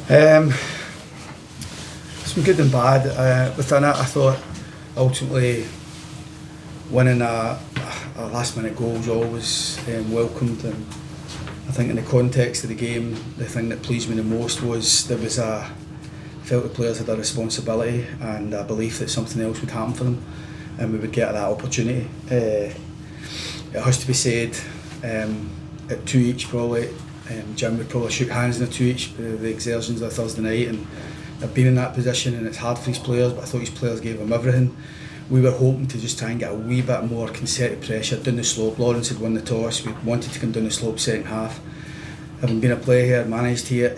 Some good and bad. Within it, I thought ultimately winning a last minute goal was always welcomed, and I think in the context of the game, the thing that pleased me the most was felt the players had a responsibility and a belief that something else would happen for them and we would get that opportunity. It has to be said, at 2 each probably, Jim would probably shook hands in a 2 each, the exertions of Thursday night, and I've been in that position and it's hard for his players, but I thought his players gave him everything. We were hoping to just try and get a wee bit more concerted pressure down the slope. Lawrence had won the toss, we wanted to come down the slope second half. Having been a player here, managed here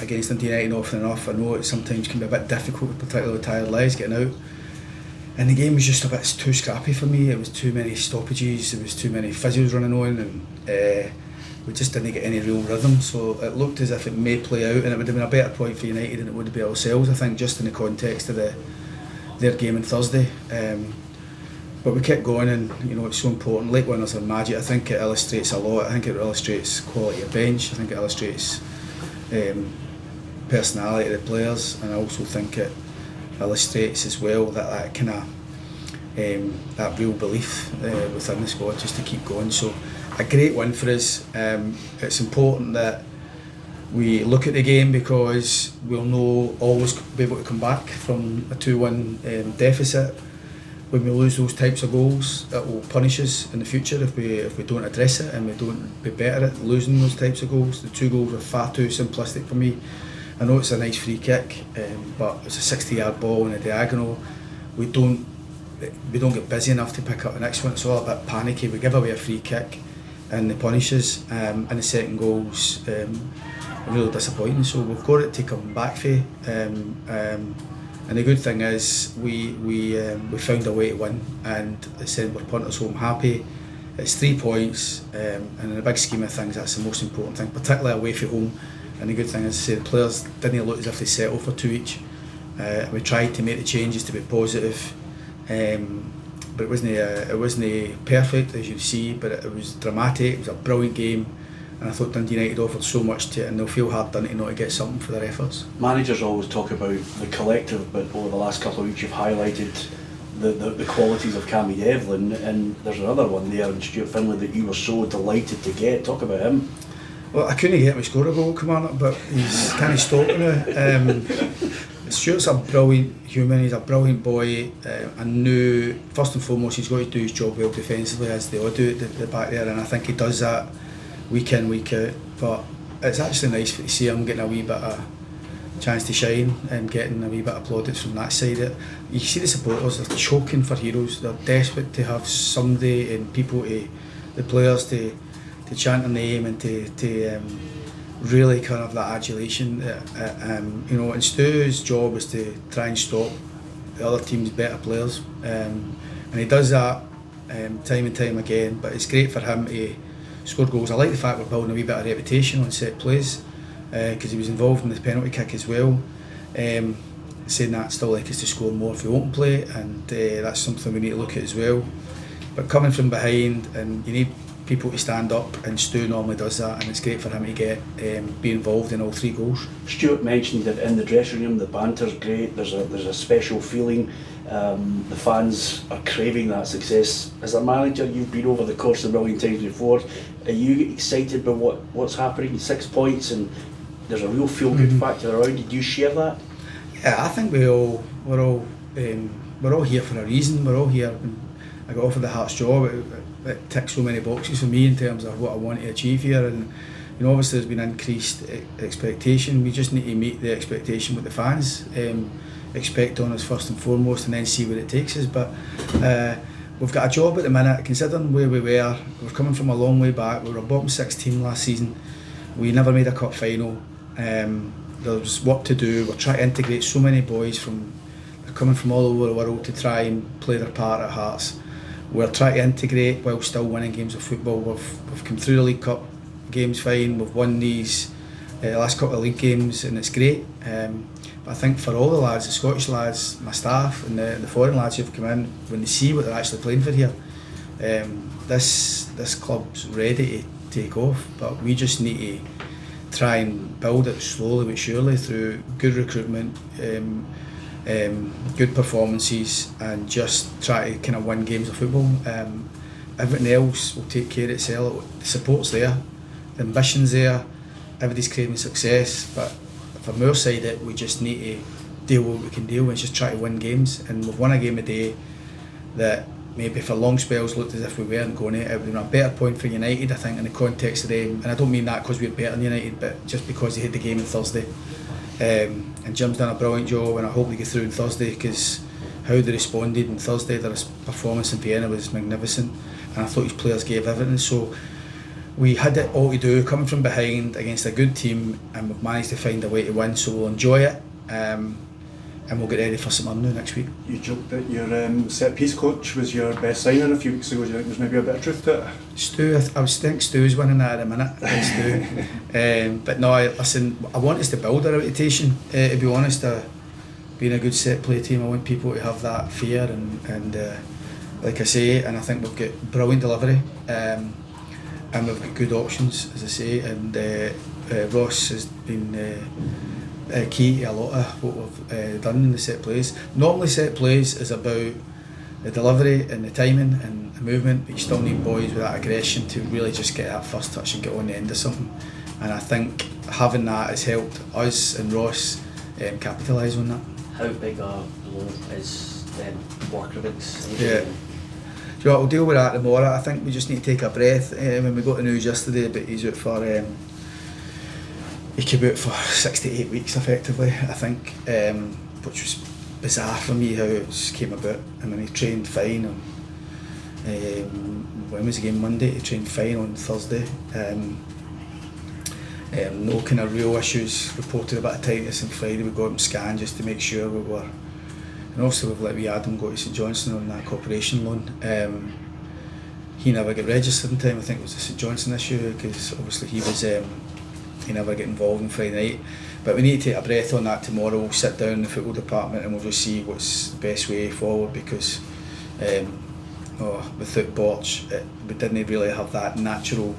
against Dundee United often enough, I know it sometimes can be a bit difficult, particularly with tired legs, getting out. And the game was just a bit too scrappy for me. It was too many stoppages, there was too many physios running on, and we just didn't get any real rhythm. So it looked as if it may play out, and it would have been a better point for United than it would be ourselves, I think, just in the context of their game on Thursday. But we kept going, and it's so important. Late winners are magic. I think it illustrates a lot. I think it illustrates quality of bench. I think it illustrates personality of the players, and I also think it illustrates as well that kind of that real belief within the squad just to keep going. So a great win for us. It's important that we look at the game because we'll always be able to come back from a 2-1 deficit. When we lose those types of goals, it will punish us in the future if we don't address it and we don't be better at losing those types of goals. The 2 goals were far too simplistic for me. I know it's a nice free kick, but it's a 60-yard ball in a diagonal. We don't get busy enough to pick up the next one. It's all a bit panicky. We give away a free kick and they punish us, and the second goal's really disappointing. So we've got it to come back for. And the good thing is we found a way to win, and it said we're punting us home happy. It's 3 points, and in the big scheme of things, that's the most important thing, particularly away from home. And the good thing is, the players didn't look as if they settled for 2 each. We tried to make the changes to be positive, but it wasn't perfect, as you see. But it was dramatic. It was a brilliant game. And I thought Dundee United offered so much to it, and they'll feel hard done to not to get something for their efforts. Managers always talk about the collective, but over the last couple of weeks you've highlighted the qualities of Cammy Devlin, and there's another one there in Stuart Findlay that you were so delighted to get. Talk about him. Well, I couldn't get him to score a goal, Commander, but he's kind of stopping now. Stuart's a brilliant human, he's a brilliant boy. I knew, first and foremost, he's got to do his job well defensively, as they all do at the back there, and I think he does that week in, week out. But it's actually nice to see him getting a wee bit of chance to shine and getting a wee bit of plaudits from that side. You see the supporters, they're choking for heroes, they're desperate to have somebody and people, the players to chant their name and to really kind of that adulation. And Stu's job is to try and stop the other team's better players, and he does that time and time again. But it's great for him to score goals. I like the fact we're building a wee bit of reputation on set plays, because he was involved in the penalty kick as well. Saying that, still like us to score more if we open play, and that's something we need to look at as well. But coming from behind, and you need people to stand up, and Stu normally does that, and it's great for him to be involved in all 3 goals. Stuart mentioned that in the dressing room the banter's great, there's a special feeling, the fans are craving that success. As a manager, you've been over the course of a million times before, are you excited by what's happening? 6 points and there's a real feel-good factor around it. Do you share that? Yeah, I think we're all here for a reason. We're all here. I got offered the Hearts job. It ticks so many boxes for me in terms of what I want to achieve here, and obviously there's been increased expectation. We just need to meet the expectation with the fans expect on us first and foremost, and then see where it takes us. But we've got a job at the minute, considering where we were. We're coming from a long way back. We were a bottom 6 team last season. We never made a cup final. There's work to do. We're trying to integrate so many boys they're coming from all over the world to try and play their part at Hearts. We're trying to integrate while still winning games of football. We've come through the League Cup games fine. We've won these last couple of league games, and it's great. But I think for all the lads, the Scottish lads, my staff, and the foreign lads who've come in, when they see what they're actually playing for here, this club's ready to take off. But we just need try and build it slowly but surely through good recruitment, good performances, and just try to kind of win games of football. Everything else will take care of itself. The support's there, the ambition's there, everybody's craving success, but from our side we just need to deal with what we can deal with and just try to win games. And we've won a game a day that maybe for long spells looked as if we weren't going to. It would have been a better point for United, I think, in the context of them. And I don't mean that because we're better than United, but just because they had the game on Thursday. And Jim's done a brilliant job, and I hope they get through on Thursday, because how they responded on Thursday, their performance in Vienna was magnificent, and I thought his players gave everything. So we had it all to do, coming from behind against a good team, and we've managed to find a way to win, so we'll enjoy it. And we'll get ready for St Mirren next week. You joked that your set piece coach was your best signing a few weeks ago. Do you think there's maybe a bit of truth to it? Stu, I think Stu's winning that at the minute. Stu. But no, listen, I want us to build a reputation, to be honest, being a good set play team. I want people to have that fear and like I say, and I think we've got brilliant delivery, and we've got good options, as I say, and Ross has been key to a lot of what we've done in the set plays. Normally set plays is about the delivery and the timing and the movement, but you still need boys with that aggression to really just get that first touch and get on the end of something. And I think having that has helped us and Ross capitalise on that. How big a blow is Borchgrevink's? Yeah. So we'll deal with that tomorrow. I think we just need to take a breath. When we got the news yesterday, but he's out for he came out for 6 to 8 weeks effectively, I think, which was bizarre for me how it came about. I mean, he trained fine on when was the game? Monday. He trained fine on Thursday. No kind of real issues. Reported a bit of tightness on Friday. We got him scanned just to make sure we were. And also we've let Adam go to St Johnstone on that cooperation loan. He never got registered in time. I think it was the St Johnstone issue, because obviously he was. He never get involved on Friday night, but we need to take a breath on that tomorrow. We'll sit down in the football department and we'll just see what's the best way forward, because without Borch we didn't really have that natural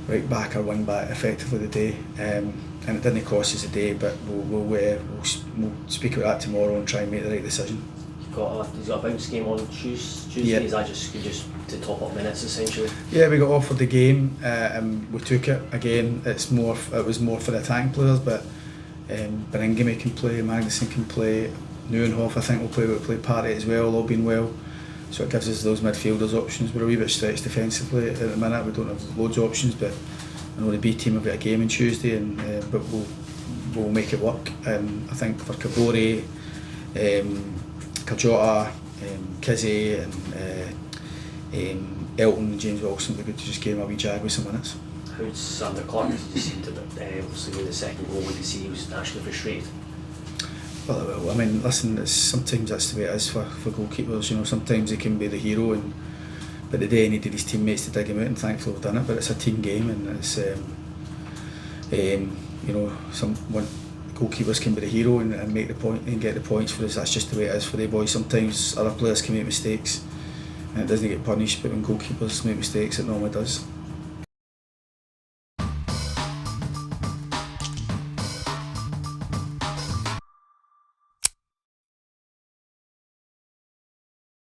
right back or wing back effectively today, and it didn't cost us a day, but we'll speak about that tomorrow and try and make the right decision. He's got a bounce game on Tuesday. Yeah. Is that just to top up minutes essentially? Yeah, we got offered the game and we took it. Again, it was more for the attacking players, but Borchgrevink can play, Magnuson can play, Neuenhoff I think will play Party as well, all being well. So it gives us those midfielders options. We're a wee bit stretched defensively at the minute. We don't have loads of options, but I know the B team have got a game on Tuesday, and but we'll make it work. I think for Kabore, Kajota, Kizzy and Elton and James Wilson, would be good to just give him a wee jag with some minutes. How's Zander Clark? He seemed to obviously with the second goal, we could see he was naturally frustrated. Well, I mean, listen, sometimes that's the way it is for goalkeepers. You know, sometimes he can be the hero, but today he needed his teammates to dig him out, and thankfully we've done it. But it's a team game, and it's you know, goalkeepers can be the hero and make the point and get the points for us. That's just the way it is for the boys. Sometimes other players can make mistakes and it doesn't get punished, but when goalkeepers make mistakes, it normally does.